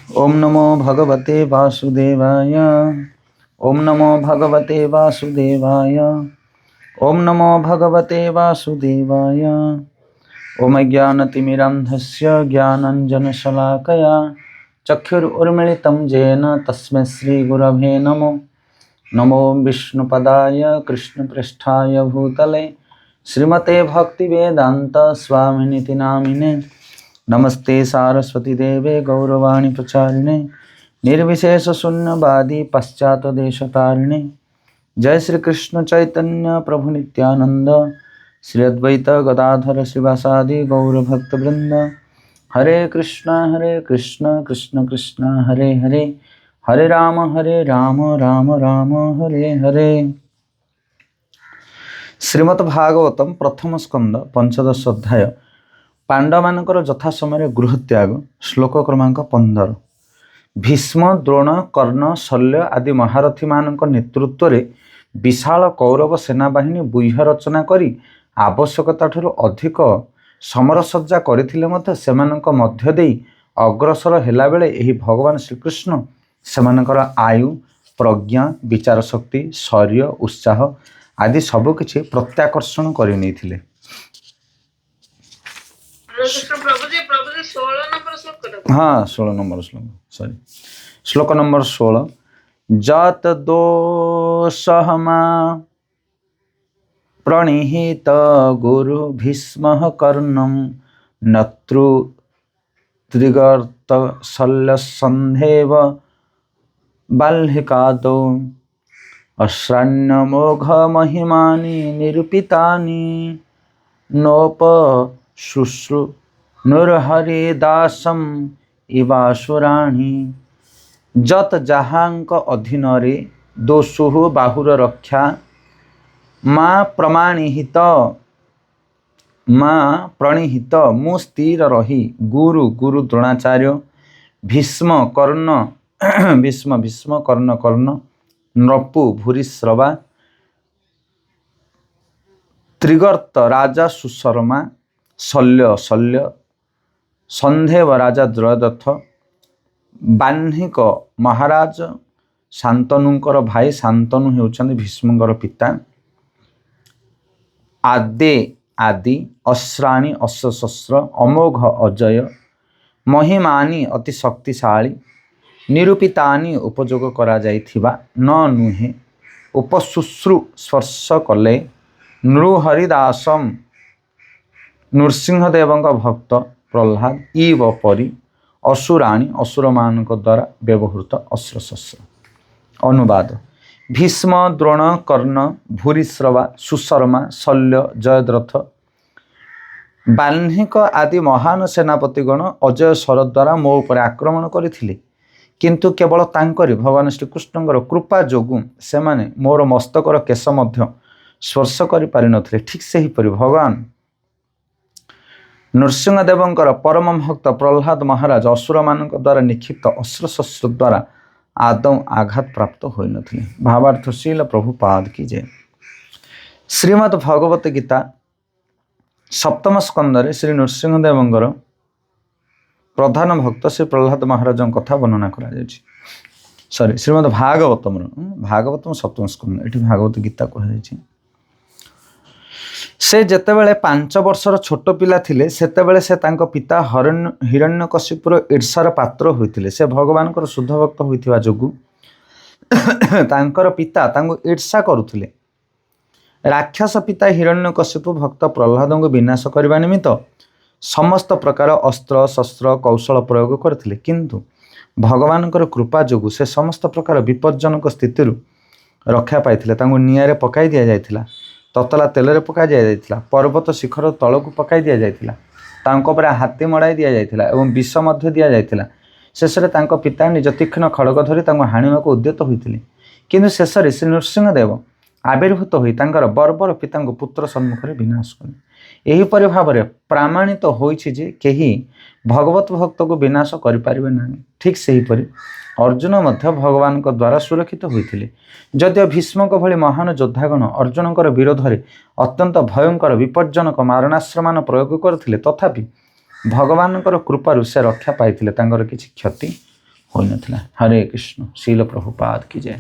ओम नमो भगवते वासुदेवाय। ओम नमो भगवते वासुदेवाय। ओम नमो भगवते वासुदेवाय। ओम ज्ञानतिमिरान्धस्य ज्ञानाञ्जनशलाकया चक्षुरुन्मीलितं येन तस्मै श्रीगुरवे नमो। नमो विष्णुपदाय कृष्णपृष्ठाय भूतले श्रीमते भक्तिवेदान्त स्वामिनिति नामिने। नमस्ते सारस्वती देवे गौरवाणी प्रचारिणे निर्विशेष शून्यवादी पश्चातदेशतारिणे। जय श्री कृष्ण चैतन्य प्रभु नित्यानंद श्री अद्वैत गदाधर श्रीवासादि गौरभक्तवृंद। हरे कृष्ण कृष्ण कृष्ण हरे हरे, हरे राम राम राम हरे हरे। श्रीमद् भागवतम प्रथम स्कंद पंचदश अध्याय पांडवानकर यथा समय गृहत्याग। श्लोक क्रमांक 15। भीष्म द्रोण कर्ण शल्य आदि महारथी मानक नेतृत्व रे विशाल कौरव सेनाबाहिनी व्यूह रचना करी आवश्यकता ठारू अधिक समरसज्जा करथिले मध्य सेमानक मध्य देई अग्रसर हेला बेले एही भगवान श्रीकृष्ण सेमानकर आयु प्रज्ञा विचार शक्ति शौर्य उत्साह आदि सबकिछि प्रत्याकर्षण करि नैथिले। हाँ 16 नंबर श्लोक, सॉरी श्लोक नंबर 16। जात दोषहमा प्रणिहित गुरु भीष्म कर्णम नत्रु त्रिगर्त शल्य संधेव बाल्हिकादौ अश्रान्यमोघ महिमानि निरूपितानि नोप शुश्रु नुरहरिदासम इवासुराणी। जत जहांक अधीन रे दोषुहु बाहुर रक्षा माँ प्रणिहित मु स्थिर रही गुरु द्रोणाचार्य भीष्म कर्ण भीष्म कर्ण नृपु भूरिश्रवा त्रिगर्त राजा सुशर्मा शल्य संधेव राजा द्रयदत्थ बाह्निक महाराज शांतनुंकर भाई शांतनु हेउचंदी भीष्मंकर पिता आदि अश्राणी अश्वशस्त्र अमोघ अजय महिमानी अति शक्तिशाली निरूपितानी उपयोग करा जाइथिबा न नुहे उपशुश्रु स्पर्श कले नृहरिदासम नृसिंहदेवଙ୍କ भक्त प्रह्लाद इव परी असुराणी असुर मानक द्वारा व्यवहृत अस्त्रशस्त्र। अनुवाद। भीष्म द्रोण कर्ण भूरिश्रवा सुशर्मा शल्य जयद्रथ बाल्हिक आदि महान सेनापतिगण अजय शर द्वारा मो उपर आक्रमण करथिले, किंतु केवल तांकरी भगवान श्रीकृष्णଙ୍କର कृपा जोगु सेमाने मोर मस्तकर केश मध्य स्पर्श करि पारि नथिले। ठीक सही परि भगवान नृसिंहदेवଙ୍କର परम भक्त प्रह्लाद महाराज असुर मानक द्वारा निक्षिप्त अस्त्रशस्त्र द्वारा आदौ आघात प्राप्त होई नथिले। भावार्थ श्रील प्रभुपाद की जय। श्रीमद् भगवत गीता सप्तम स्कंदरे श्री नृसिंहदेवଙ୍କର प्रधान भक्त श्री प्रह्लाद महाराज कथा वर्णना करा जायछि। सॉरी श्रीमद् भागवतम सप्तम स्कंद, एठी भागवत गीता कहा जायछि। से जेतेबेले 5 वर्षर छोट पिला थिले सेतेबेले से तांको पिता हिरण्यकशिपुर ईर्षार पात्र होइथिले। से भगवानकर शुद्ध भक्त होइथिबा जोगु तांकर पिता तांको ईर्षा करुथिले। राक्षस पिता हिरण्यकशिपु भक्त प्रह्लादଙ୍କୁ विनाश करबा निमित्त समस्त प्रकार अस्त्र शस्त्र कौशल प्रयोग करथिले, किंतु भगवानकर कृपा जोगु से समस्त प्रकार विपज्जनक स्थिति रक्षा पाइथिले। तांको नियारे पकाई दिया जायथिला, ततला तेलरे पकाई दिया जायथिला, पर्वत शिखर तलकु पकाई दिया जायथिला, तांको पर हाथी मड़ाई दिया जायथिला एवं विष मध्य दिया जायथिला। शेषरे तांको पिता निज तीक्ष्ण खड़ग धरी तांको हाणिबाकू उद्यत होइथिले, किंतु शेषरे श्री नृसिंहदेव आविर्भूत होई तांकर बर्बर पितांको पुत्र सम्मुखरे विनाश कले। एहीपरि भावरे प्रमाणित होइछि जे केही भगवत भक्त को विनाश करि पारिबे नाही। ठीक सेहीपरि अर्जुन मध्य भगवान द्वारा सुरक्षित होइथिले। जदियो भीष्मक भली महान योद्धागण अर्जुनकर विरोधरे अत्यंत भयंकर विपज्जनक मारणास्त्रमान प्रयोग करथिले, तथापि भगवानकर कृपारु से रक्षा पाइथिले, तांकर किछि क्षति ହୋଇନଥିଲା। ହରେ କୃଷ୍ଣ। ଶ୍ରୀଲ ପ୍ରଭୁପାଦ କି ଜୟ।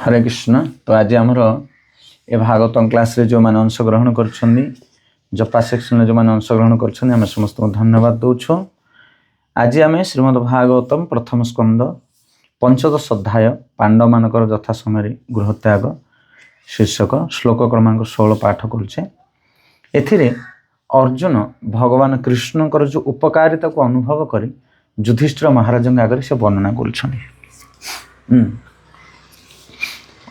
ହରେ କୃଷ୍ଣ। ତ ଆଜି ଆମର ଏ ଭାଗବତମ କ୍ଲାସ୍ରେ ଯେଉଁମାନେ ଅଂଶଗ୍ରହଣ କରୁଛନ୍ତି, ଜପା ସେକ୍ସନରେ ଯେଉଁମାନେ ଅଂଶଗ୍ରହଣ କରୁଛନ୍ତି, ଆମେ ସମସ୍ତଙ୍କୁ ଧନ୍ୟବାଦ ଦେଉଛୁ। ଆଜି ଆମେ ଶ୍ରୀମଦ୍ ଭାଗବତମ ପ୍ରଥମ ସ୍କନ୍ଦ ପଞ୍ଚଦଶ ଅଧ୍ୟାୟ ପାଣ୍ଡବମାନଙ୍କର ଯଥା ସମୟରେ ଗୃହତ୍ୟାଗ ଶୀର୍ଷକ ଶ୍ଲୋକ କ୍ରମାଙ୍କ 16 ପାଠ କରୁଛେ। ଏଥିରେ ଅର୍ଜୁନ ଭଗବାନ କୃଷ୍ଣଙ୍କର ଯେଉଁ ଉପକାରିତାକୁ ଅନୁଭବ କରି ଯୁଧିଷ୍ଠିର ମହାରାଜଙ୍କ ଆଗରେ ସେ ବର୍ଣ୍ଣନା କରୁଛନ୍ତି।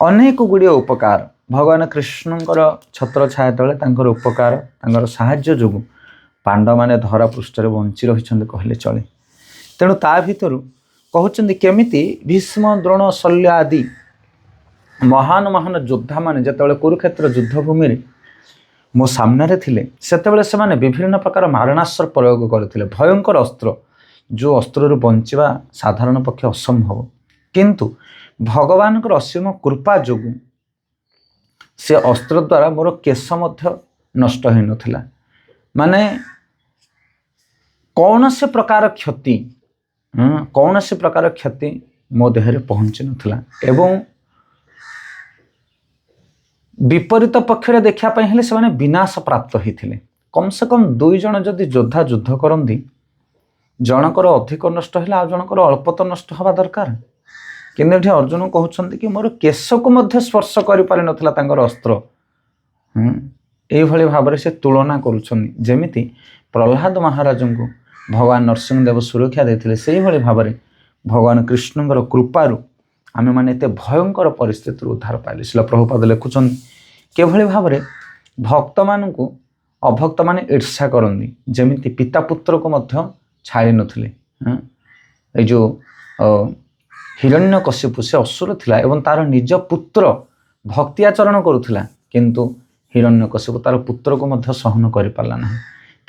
ଅନେକ ଗୁଡ଼ିଏ ଉପକାର ଭଗବାନ କୃଷ୍ଣଙ୍କର ଛତ୍ର ଛାୟା ତଳେ ତାଙ୍କର ଉପକାର, ତାଙ୍କର ସାହାଯ୍ୟ ଯୋଗୁଁ ପାଣ୍ଡବମାନେ ଧରା ପୃଷ୍ଠରେ ବଞ୍ଚି ରହିଛନ୍ତି କହିଲେ ଚଳେ। ତେଣୁ ତା ଭିତରୁ କହୁଛନ୍ତି କେମିତି ଭୀଷ୍ମ, ଦ୍ରୋଣ, ଶଲ୍ୟ ଆଦି ମହାନ ମହାନ ଯୋଦ୍ଧାମାନେ ଯେତେବେଳେ କୁରୁକ୍ଷେତ୍ର ଯୁଦ୍ଧଭୂମିରେ ମୋ ସାମ୍ନାରେ ଥିଲେ, ସେତେବେଳେ ସେମାନେ ବିଭିନ୍ନ ପ୍ରକାର ମାରଣାସ୍ତ୍ର ପ୍ରୟୋଗ କରିଥିଲେ। ଭୟଙ୍କର ଅସ୍ତ୍ର, ଯେଉଁ ଅସ୍ତ୍ରରୁ ବଞ୍ଚିବା ସାଧାରଣ ପକ୍ଷେ ଅସମ୍ଭବ। କିନ୍ତୁ ଭଗବାନଙ୍କର ଅସୀମ କୃପା ଯୋଗୁଁ ସେ ଅସ୍ତ୍ର ଦ୍ୱାରା ମୋର କେଶ ମଧ୍ୟ ନଷ୍ଟ ହୋଇନଥିଲା। ମାନେ କୌଣସି ପ୍ରକାର କ୍ଷତି ମୋ ଦେହରେ ପହଞ୍ଚି ନଥିଲା। ଏବଂ ବିପରୀତ ପକ୍ଷରେ ଦେଖିବା ପାଇଁ ହେଲେ ସେମାନେ ବିନାଶ ପ୍ରାପ୍ତ ହୋଇଥିଲେ। କମ୍ ସେ କମ୍ 2 ଜଣ ଯଦି ଯୋଦ୍ଧା ଯୁଦ୍ଧ କରନ୍ତି, ଜଣଙ୍କର ଅଧିକ ନଷ୍ଟ ହେଲେ ଆଉ ଜଣଙ୍କର ଅଳ୍ପ ତ ନଷ୍ଟ ହେବା ଦରକାର। କିନ୍ତୁ ଏଠି ଅର୍ଜୁନ କହୁଛନ୍ତି କି ମୋର କେଶକୁ ମଧ୍ୟ ସ୍ପର୍ଶ କରିପାରିନଥିଲା ତାଙ୍କର ଅସ୍ତ୍ର। ଏଇଭଳି ଭାବରେ ସେ ତୁଳନା କରୁଛନ୍ତି। ଯେମିତି ପ୍ରହ୍ଲାଦ ମହାରାଜଙ୍କୁ ଭଗବାନ ନରସିଂହଦେବ ସୁରକ୍ଷା ଦେଇଥିଲେ, ସେଇଭଳି ଭାବରେ ଭଗବାନ କୃଷ୍ଣଙ୍କର କୃପାରୁ ଆମେମାନେ ଏତେ ଭୟଙ୍କର ପରିସ୍ଥିତିରୁ ଉଦ୍ଧାର ପାଇଲେ। ଶ୍ରୀଲ ପ୍ରଭୁପାଦ ଲେଖୁଛନ୍ତି କିଭଳି ଭାବରେ ଭକ୍ତମାନଙ୍କୁ ଅଭକ୍ତମାନେ ଈର୍ଷା କରନ୍ତି। ଯେମିତି ପିତା ପୁତ୍ରକୁ ମଧ୍ୟ ଛାଡ଼ି ନଥିଲେ। ଏଇ ଯେଉଁ ହିରଣ୍ୟକଶିପୁ ସେ ଅସୁର ଥିଲା ଏବଂ ତାର ନିଜ ପୁତ୍ର ଭକ୍ତି ଆଚରଣ କରୁଥିଲା, କିନ୍ତୁ ହିରଣ୍ୟକଶିପୁ ତାର ପୁତ୍ରକୁ ମଧ୍ୟ ସହନ କରିପାରିଲା ନାହିଁ।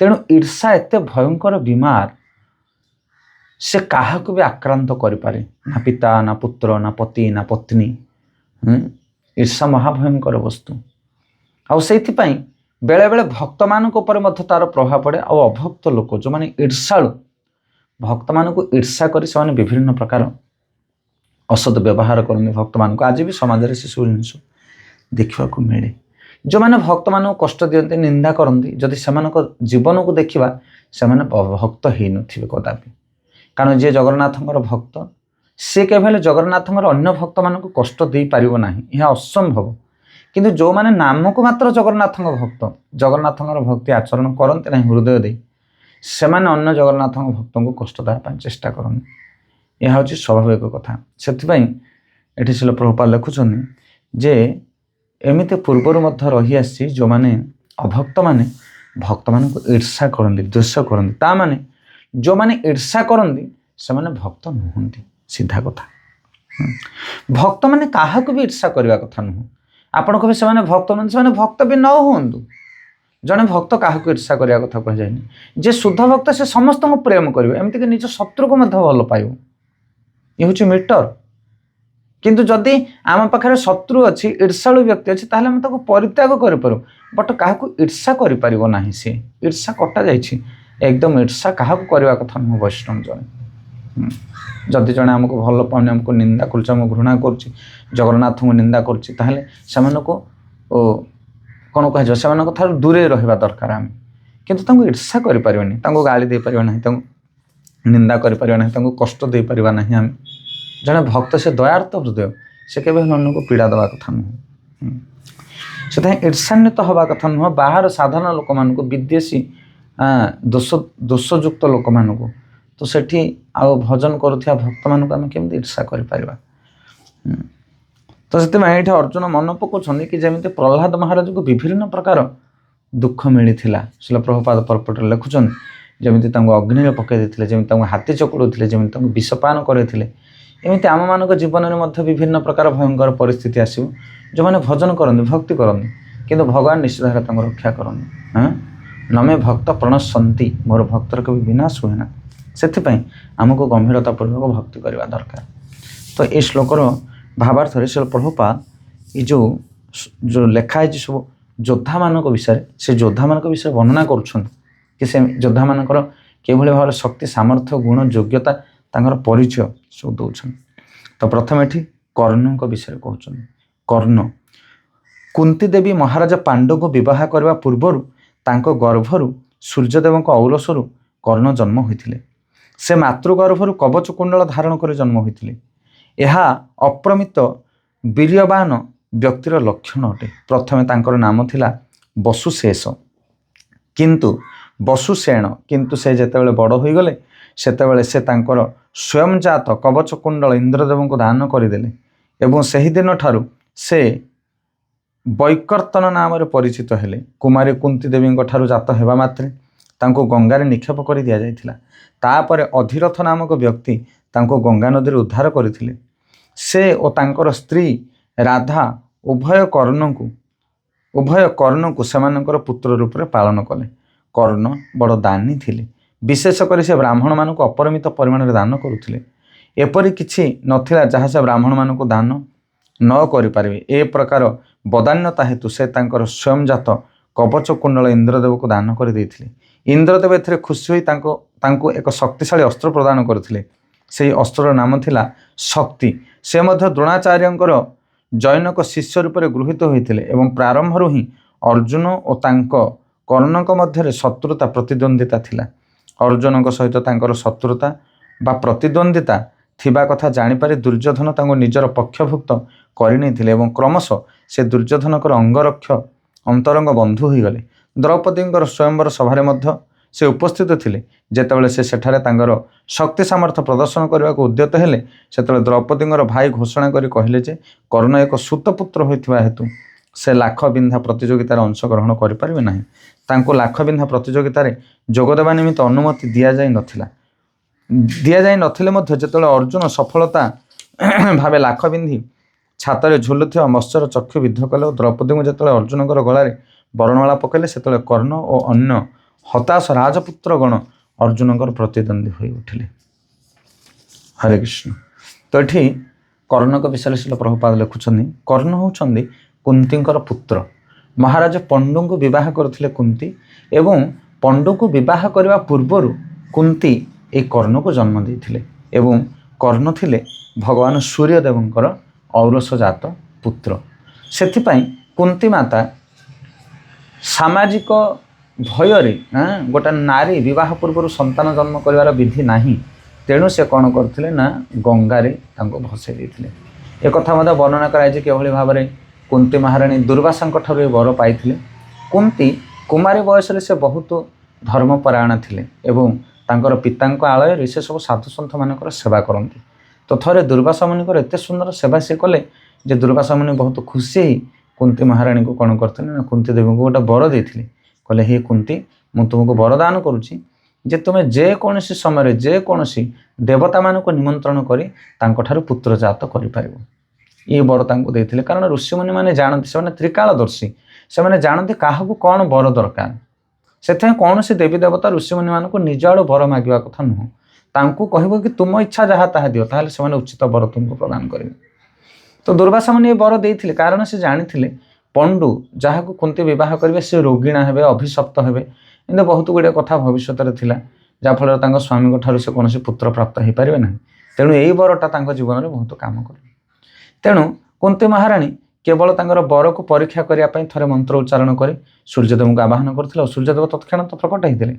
ତେଣୁ ଈର୍ଷା ଏତେ ଭୟଙ୍କର ବିମାର, ସେ କାହାକୁ ବି ଆକ୍ରାନ୍ତ କରିପାରେ। ନା ପିତା, ନା ପୁତ୍ର, ନା ପତି, ନା ପତ୍ନୀ। ଈର୍ଷା ମହାଭୟଙ୍କର ବସ୍ତୁ। ଆଉ ସେଇଥିପାଇଁ ବେଳେବେଳେ ଭକ୍ତମାନଙ୍କ ଉପରେ ମଧ୍ୟ ତାର ପ୍ରଭାବ ପଡ଼େ। ଆଉ ଅଭକ୍ତ ଲୋକ ଯେଉଁମାନେ ଈର୍ଷାଳୁ, ଭକ୍ତମାନଙ୍କୁ ଈର୍ଷା କରି ସେମାନେ ବିଭିନ୍ନ ପ୍ରକାର ଅସତ ବ୍ୟବହାର କରନ୍ତି ଭକ୍ତମାନଙ୍କୁ। ଆଜି ବି ସମାଜରେ ସେସବୁ ଜିନିଷ ଦେଖିବାକୁ ମିଳେ। ଯେଉଁମାନେ ଭକ୍ତମାନଙ୍କୁ କଷ୍ଟ ଦିଅନ୍ତି, ନିନ୍ଦା କରନ୍ତି, ଯଦି ସେମାନଙ୍କ ଜୀବନକୁ ଦେଖିବା, ସେମାନେ ଭକ୍ତ ହେଇନଥିବେ କଦାପି। କାରଣ ଯିଏ ଜଗନ୍ନାଥଙ୍କର ଭକ୍ତ, ସେ କେବେ ହେଲେ ଜଗନ୍ନାଥଙ୍କର ଅନ୍ୟ ଭକ୍ତମାନଙ୍କୁ କଷ୍ଟ ଦେଇପାରିବ ନାହିଁ, ଏହା ଅସମ୍ଭବ। କିନ୍ତୁ ଯେଉଁମାନେ ନାମକୁ ମାତ୍ର ଜଗନ୍ନାଥଙ୍କ ଭକ୍ତ, ଜଗନ୍ନାଥଙ୍କର ଭକ୍ତି ଆଚରଣ କରନ୍ତି ନାହିଁ ହୃଦୟ ଦେଇ, ସେମାନେ ଅନ୍ୟ ଜଗନ୍ନାଥଙ୍କ ଭକ୍ତଙ୍କୁ କଷ୍ଟ ଦେବା ପାଇଁ ଚେଷ୍ଟା କରନ୍ତି। ଏହା ହେଉଛି ସ୍ୱାଭାବିକ କଥା। ସେଥିପାଇଁ ଏଠି ଶ୍ରୀଲ ପ୍ରଭୁପାଦ ଲେଖୁଛନ୍ତି ଯେ ଏମିତି ପୂର୍ବରୁ ମଧ୍ୟ ରହିଆସିଛି, ଯେଉଁମାନେ ଅଭକ୍ତମାନେ ଭକ୍ତମାନଙ୍କୁ ଈର୍ଷା କରନ୍ତି, ଦ୍ୱେଷ କରନ୍ତି। ତା ମାନେ ଯେଉଁମାନେ ଈର୍ଷା କରନ୍ତି ସେମାନେ ଭକ୍ତ ନୁହନ୍ତି। ସିଧା କଥା। ଭକ୍ତମାନେ କାହାକୁ ବି ଈର୍ଷା କରିବା କଥା ନୁହଁ। ଆପଣ କହିବେ ସେମାନେ ଭକ୍ତ ନୁହନ୍ତି, ସେମାନେ ଭକ୍ତ ବି ନ ହୁଅନ୍ତୁ। ଜଣେ ଭକ୍ତ କାହାକୁ ଈର୍ଷା କରିବା କଥା କୁହାଯାଏନି। ଯେ ଶୁଦ୍ଧ ଭକ୍ତ ସେ ସମସ୍ତଙ୍କୁ ପ୍ରେମ କରିବ, ଏମିତିକି ନିଜ ଶତ୍ରୁକୁ ମଧ୍ୟ ଭଲ ପାଇବ। ଏ ହେଉଛି ମିଟର। କିନ୍ତୁ ଯଦି ଆମ ପାଖରେ ଶତ୍ରୁ ଅଛି, ଈର୍ଷାଳୁ ବ୍ୟକ୍ତି ଅଛି, ତାହେଲେ ଆମେ ତାକୁ ପରିତ୍ୟାଗ କରିପାରୁ, ବଟ୍ କାହାକୁ ଈର୍ଷା କରିପାରିବ ନାହିଁ। ସେ ଈର୍ଷା କଟା ଯାଇଛି। ଏକଦମ ଈର୍ଷା କାହାକୁ କରିବା କଥା ନୁହଁ ବୈଷ୍ଣବ ଜଣେ। ଯଦି ଜଣେ ଆମକୁ ଭଲ ପାଉନି, ଆମକୁ ନିନ୍ଦା କରୁଛି, ଆମକୁ ଘୃଣା କରୁଛି, ଜଗନ୍ନାଥଙ୍କୁ ନିନ୍ଦା କରୁଛି, ତାହେଲେ ସେମାନଙ୍କୁ କ'ଣ କୁହାଯିବ, ସେମାନଙ୍କ ଠାରୁ ଦୂରେଇ ରହିବା ଦରକାର ଆମେ। କିନ୍ତୁ ତାଙ୍କୁ ଈର୍ଷା କରିପାରିବାନି, ତାଙ୍କୁ ଗାଳି ଦେଇପାରିବା ନାହିଁ, ତାଙ୍କୁ ନିନ୍ଦା କରିପାରିବା ନାହିଁ, ତାଙ୍କୁ କଷ୍ଟ ଦେଇପାରିବା ନାହିଁ ଆମେ। ଜଣେ ଭକ୍ତ ସେ ଦୟାର୍ଥ ହୃଦୟ, ସେ କେବେ ହେଲେ ଅନ୍ୟକୁ ପୀଡ଼ା ଦେବା କଥା ନୁହଁ। ସେଥିପାଇଁ ଈର୍ଷାନ୍ୱିତ ହେବା କଥା ନୁହଁ। ବାହାର ସାଧାରଣ ଲୋକମାନଙ୍କୁ, ବିଦେଶୀ ଦୋଷଯୁକ୍ତ ଲୋକମାନଙ୍କୁ, ତ ସେଠି ଆଉ ଭଜନ କରୁଥିବା ଭକ୍ତମାନଙ୍କୁ ଆମେ କେମିତି ଈର୍ଷା କରିପାରିବା। ତ ସେଥିପାଇଁ ଏଇଠି ଅର୍ଜୁନ ମନେ ପକାଉଛନ୍ତି କି ଯେମିତି ପ୍ରହ୍ଲାଦ ମହାରାଜଙ୍କୁ ବିଭିନ୍ନ ପ୍ରକାର ଦୁଃଖ ମିଳିଥିଲା। ଶ୍ରୀଲ ପ୍ରଭୁପାଦ ପରପଟରେ ଲେଖୁଛନ୍ତି ଯେମିତି ତାଙ୍କୁ ଅଗ୍ନିରେ ପକାଇ ଦେଇଥିଲେ, ଯେମିତି ତାଙ୍କୁ ହାତୀ ଚକୁଡ଼ୁଥିଲେ, ଯେମିତି ତାଙ୍କୁ ବିଷପାନ କରିଥିଲେ, ଏମିତି ଆମମାନଙ୍କ ଜୀବନରେ ମଧ୍ୟ ବିଭିନ୍ନ ପ୍ରକାର ଭୟଙ୍କର ପରିସ୍ଥିତି ଆସିବ। ଯେଉଁମାନେ ଭଜନ କରନ୍ତି, ଭକ୍ତି କରନ୍ତି, କିନ୍ତୁ ଭଗବାନ ନିଶ୍ଚିତ ଭାବରେ ତାଙ୍କୁ ରକ୍ଷା କରନ୍ତି। ନମେ ଭକ୍ତ ପ୍ରଣଶନ୍ତି, ମୋର ଭକ୍ତର କେବେ ବିନାଶ ହୁଏ ନା। ସେଥିପାଇଁ ଆମକୁ ଗମ୍ଭୀରତାପୂର୍ବକ ଭକ୍ତି କରିବା ଦରକାର। ତ এই ଶ୍ଲୋକର ଭାବାର୍ଥରେ ଶ୍ରୀଲ ପ୍ରଭୁପାଦ ଏ ଯେଉଁ ଲେଖା ହେଇଛି ସବୁ ଯୋଦ୍ଧାମାନଙ୍କ ବିଷୟରେ ସେ ଯୋଦ୍ଧାମାନଙ୍କ ବିଷୟରେ ବର୍ଣ୍ଣନା କରୁଛନ୍ତି କି ସେ ଯୋଦ୍ଧାମାନଙ୍କର କିଭଳି ଭାବରେ ଶକ୍ତି ସାମର୍ଥ୍ୟ ଗୁଣ ଯୋଗ୍ୟତା ତାଙ୍କର ପରିଚୟ ସବୁ ଦେଉଛନ୍ତି। ତ ପ୍ରଥମେ ଏଠି କର୍ଣ୍ଣଙ୍କ ବିଷୟରେ କହୁଛନ୍ତି। କର୍ଣ୍ଣ କୁନ୍ତୀ ଦେବୀ ମହାରାଜ ପାଣ୍ଡୁଙ୍କୁ ବିବାହ କରିବା ପୂର୍ବରୁ ତାଙ୍କ ଗର୍ଭରୁ ସୂର୍ଯ୍ୟଦେବଙ୍କ ଔରସରୁ କର୍ଣ୍ଣ ଜନ୍ମ ହୋଇଥିଲେ। ସେ ମାତୃଗର୍ଭରୁ କବଚ କୁଣ୍ଡଳ ଧାରଣ କରି ଜନ୍ମ ହୋଇଥିଲେ। ଏହା ଅପ୍ରମିତ ବୀର୍ଯ୍ୟବାନ ବ୍ୟକ୍ତିର ଲକ୍ଷଣ ଅଟେ। ପ୍ରଥମେ ତାଙ୍କର ନାମ ଥିଲା ବସୁଶେଷ କିନ୍ତୁ ସେ ଯେତେବେଳେ ବଡ଼ ହୋଇଗଲେ ସେତେବେଳେ ସେ ତାଙ୍କର ସ୍ୱୟଂଜାତ କବଚ କୁଣ୍ଡଳ ଇନ୍ଦ୍ରଦେବଙ୍କୁ ଦାନ କରିଦେଲେ ଏବଂ ସେହିଦିନ ଠାରୁ ସେ ବୈକର୍ତ୍ତନ ନାମରେ ପରିଚିତ ହେଲେ। କୁମାରୀ କୁନ୍ତୀ ଦେବୀଙ୍କ ଠାରୁ ଜାତ ହେବା ମାତ୍ରେ ତାଙ୍କୁ ଗଙ୍ଗାରେ ନିକ୍ଷେପ କରି ଦିଆଯାଇଥିଲା। ତାପରେ ଅଧିରଥ ନାମକ ବ୍ୟକ୍ତି ତାଙ୍କୁ ଗଙ୍ଗା ନଦୀରେ ଉଦ୍ଧାର କରିଥିଲେ। ସେ ଓ ତାଙ୍କର ସ୍ତ୍ରୀ ରାଧା ଉଭୟ କର୍ଣ୍ଣଙ୍କୁ ସେମାନଙ୍କର ପୁତ୍ର ରୂପରେ ପାଳନ କଲେ। କର୍ଣ୍ଣ ବଡ଼ ଦାନୀ ଥିଲେ। ବିଶେଷ କରି ସେ ବ୍ରାହ୍ମଣମାନଙ୍କୁ ଅପରିମିତ ପରିମାଣରେ ଦାନ କରୁଥିଲେ। ଏପରି କିଛି ନଥିଲା ଯାହା ସେ ବ୍ରାହ୍ମଣମାନଙ୍କୁ ଦାନ ନ କରିପାରିବେ। ଏ ପ୍ରକାର ବଦାନ୍ୟତା ହେତୁ ସେ ତାଙ୍କର ସ୍ୱୟଂଜାତ କବଚ କୁଣ୍ଡଳ ଇନ୍ଦ୍ରଦେବକୁ ଦାନ କରିଦେଇଥିଲେ। ଇନ୍ଦ୍ରଦେବ ଏଥିରେ ଖୁସି ହୋଇ ତାଙ୍କୁ ଏକ ଶକ୍ତିଶାଳୀ ଅସ୍ତ୍ର ପ୍ରଦାନ କରିଥିଲେ। ସେହି ଅସ୍ତ୍ରର ନାମ ଥିଲା ଶକ୍ତି। ସେ ମଧ୍ୟ ଦ୍ରୋଣାଚାର୍ଯ୍ୟଙ୍କର ଜୈନକ ଶିଷ୍ୟ ରୂପରେ ଗୃହୀତ ହୋଇଥିଲେ ଏବଂ ପ୍ରାରମ୍ଭରୁ ହିଁ ଅର୍ଜୁନ ଓ ତାଙ୍କ କର୍ଣ୍ଣଙ୍କ ମଧ୍ୟରେ ଶତ୍ରୁତା ପ୍ରତିଦ୍ୱନ୍ଦିତା ଥିଲା। ଅର୍ଜୁନଙ୍କ ସହିତ ତାଙ୍କର ଶତ୍ରୁତା ବା ପ୍ରତିଦ୍ୱନ୍ଦିତା ଥିବା କଥା ଜାଣିପାରି ଦୁର୍ଯ୍ୟୋଧନ ତାଙ୍କୁ ନିଜର ପକ୍ଷଭୁକ୍ତ କରିନେଇଥିଲେ ଏବଂ କ୍ରମଶଃ ସେ ଦୁର୍ଯ୍ୟୋଧନଙ୍କର ଅନ୍ତରଙ୍ଗ ବନ୍ଧୁ ହୋଇଗଲେ। ଦ୍ରୌପଦୀଙ୍କର ସ୍ୱୟଂବର ସଭାରେ ମଧ୍ୟ ସେ ଉପସ୍ଥିତ ଥିଲେ। ଯେତେବେଳେ ସେ ସେଠାରେ ତାଙ୍କର ଶକ୍ତି ସାମର୍ଥ୍ୟ ପ୍ରଦର୍ଶନ କରିବାକୁ ଉଦ୍ୟତ ହେଲେ ସେତେବେଳେ ଦ୍ରୌପଦୀଙ୍କର ଭାଇ ଘୋଷଣା କରି କହିଲେ ଯେ କର୍ଣ୍ଣ ଏକ ସୁତପୁତ୍ର ହୋଇଥିବା ହେତୁ ସେ ଲାଖବିନ୍ଧା ପ୍ରତିଯୋଗିତାରେ ଅଂଶଗ୍ରହଣ କରିପାରିବେ ନାହିଁ। ତାଙ୍କୁ ଲାଖବିନ୍ଧା ପ୍ରତିଯୋଗିତାରେ ଯୋଗଦେବା ନିମିତ୍ତ ଅନୁମତି ଦିଆଯାଇ ନଥିଲେ ମଧ୍ୟ ଯେତେବେଳେ ଅର୍ଜୁନ ସଫଳତା ଭାବେ ଲାଖ ବିନ୍ଧି ଛାତରେ ଝୁଲୁଥିବା ମତ୍ସ୍ୟର ଚକ୍ଷୁ ବିଦ୍ଧ କଲେ ଓ ଦ୍ରୌପଦୀଙ୍କୁ ଯେତେବେଳେ ଅର୍ଜୁନଙ୍କର ଗଳାରେ ବରଣମାଳା ପକାଇଲେ ସେତେବେଳେ କର୍ଣ୍ଣ ଓ ଅନ୍ୟ ହତାଶ ରାଜପୁତ୍ରଗଣ ଅର୍ଜୁନଙ୍କର ପ୍ରତିଦ୍ୱନ୍ଦ୍ୱୀ ହୋଇ ଉଠିଲେ। ହରେ କୃଷ୍ଣ। ତ ଏଠି କର୍ଣ୍ଣଙ୍କ ବିଷୟରେ ଶ୍ରୀଲ ପ୍ରଭୁପାଦ ଲେଖୁଛନ୍ତି କର୍ଣ୍ଣ ହେଉଛନ୍ତି କୁନ୍ତୀଙ୍କର ପୁତ୍ର। ମହାରାଜ ପଣ୍ଡୁଙ୍କୁ ବିବାହ କରୁଥିଲେ କୁନ୍ତୀ ଏବଂ ପଣ୍ଡୁଙ୍କୁ ବିବାହ କରିବା ପୂର୍ବରୁ କୁନ୍ତୀ ଏହି କର୍ଣ୍ଣକୁ ଜନ୍ମ ଦେଇଥିଲେ ଏବଂ କର୍ଣ୍ଣ ଥିଲେ ଭଗବାନ ସୂର୍ଯ୍ୟଦେବଙ୍କର ଔରସଜାତ ପୁତ୍ର। ସେଥିପାଇଁ କୁନ୍ତୀ ମାତା ସାମାଜିକ ଭୟରେ ଗୋଟେ ନାରୀ ବିବାହ ପୂର୍ବରୁ ସନ୍ତାନ ଜନ୍ମ କରିବାର ବିଧି ନାହିଁ, ତେଣୁ ସେ କ'ଣ କରିଥିଲେ ନା ଗଙ୍ଗାରେ ତାଙ୍କୁ ଭସାଇ ଦେଇଥିଲେ। ଏକଥା ମଧ୍ୟ ବର୍ଣ୍ଣନା କରାଯାଇଛି କିଭଳି ଭାବରେ କୁନ୍ତୀ ମହାରାଣୀ ଦୁର୍ବାସାଙ୍କ ଠାରୁ ଏ ବର ପାଇଥିଲେ। କୁନ୍ତୀ କୁମାରୀ ବୟସରେ ସେ ବହୁତ ଧର୍ମପରାୟଣ ଥିଲେ ଏବଂ ତାଙ୍କର ପିତାଙ୍କ ଆଳୟରେ ସେ ସବୁ ସାଧୁସନ୍ଥମାନଙ୍କର ସେବା କରନ୍ତି। ତ ଥରେ ଦୁର୍ବାସା ମୁନିଙ୍କର ଏତେ ସୁନ୍ଦର ସେବା ସେ କଲେ ଯେ ଦୁର୍ବାସା ମୁନି ବହୁତ ଖୁସି ହେଇ କୁନ୍ତୀ ମହାରାଣୀଙ୍କୁ କ'ଣ କରିଥିଲେ ନା କୁନ୍ତୀ ଦେବୀଙ୍କୁ ଗୋଟେ ବର ଦେଇଥିଲେ। କହିଲେ ହେ କୁନ୍ତୀ, ମୁଁ ତୁମକୁ ବରଦାନ କରୁଛି ଯେ ତୁମେ ଯେକୌଣସି ସମୟରେ ଯେକୌଣସି ଦେବତାମାନଙ୍କୁ ନିମନ୍ତ୍ରଣ କରି ତାଙ୍କଠାରୁ ପୁତ୍ରଜାତ କରିପାରିବ। ଏ ବର ତାଙ୍କୁ ଦେଇଥିଲେ କାରଣ ଋଷିମୁନିମାନେ ଜାଣନ୍ତି, ସେମାନେ ତ୍ରିକାଳଦର୍ଶୀ, ସେମାନେ ଜାଣନ୍ତି କାହାକୁ କ'ଣ ବର ଦରକାର। ସେଥିପାଇଁ କୌଣସି ଦେବୀ ଦେବତା ଋଷିମୁନିମାନଙ୍କୁ ନିଜ ଆଡ଼ୁ ବର ମାଗିବା କଥା ନୁହଁ। ତାଙ୍କୁ କହିବ କି ତୁମ ଇଚ୍ଛା ଯାହା ତାହା ଦିଅ, ତାହେଲେ ସେମାନେ ଉଚିତ ବର ତୁମକୁ ପ୍ରଦାନ କରିବେ। ତ ଦୁର୍ବାସା ମୁନି ଏ ବର ଦେଇଥିଲେ କାରଣ ସେ ଜାଣିଥିଲେ ପଣ୍ଡୁ ଯାହାକୁ କୁନ୍ତୀ ବିବାହ କରିବେ ସେ ରୋଗିଣା ହେବେ, ଅଭିଶପ୍ତ ହେବେ। ଏମିତି ବହୁତ ଗୁଡ଼ିଏ କଥା ଭବିଷ୍ୟତରେ ଥିଲା ଯାହାଫଳରେ ତାଙ୍କ ସ୍ୱାମୀଙ୍କ ଠାରୁ ସେ କୌଣସି ପୁତ୍ର ପ୍ରାପ୍ତ ହୋଇପାରିବେ ନାହିଁ। ତେଣୁ ଏଇ ବରଟା ତାଙ୍କ ଜୀବନରେ ବହୁତ କାମ କରିବ। ତେଣୁ କୁନ୍ତୀ ମହାରାଣୀ କେବଳ ତାଙ୍କର ବରକୁ ପରୀକ୍ଷା କରିବା ପାଇଁ ଥରେ ମନ୍ତ୍ର ଉଚ୍ଚାରଣ କରି ସୂର୍ଯ୍ୟଦେବଙ୍କୁ ଆବାହନ କରିଥିଲେ ଓ ସୂର୍ଯ୍ୟଦେବ ତତ୍କ୍ଷଣାତ୍ ପ୍ରକଟ ହୋଇଥିଲେ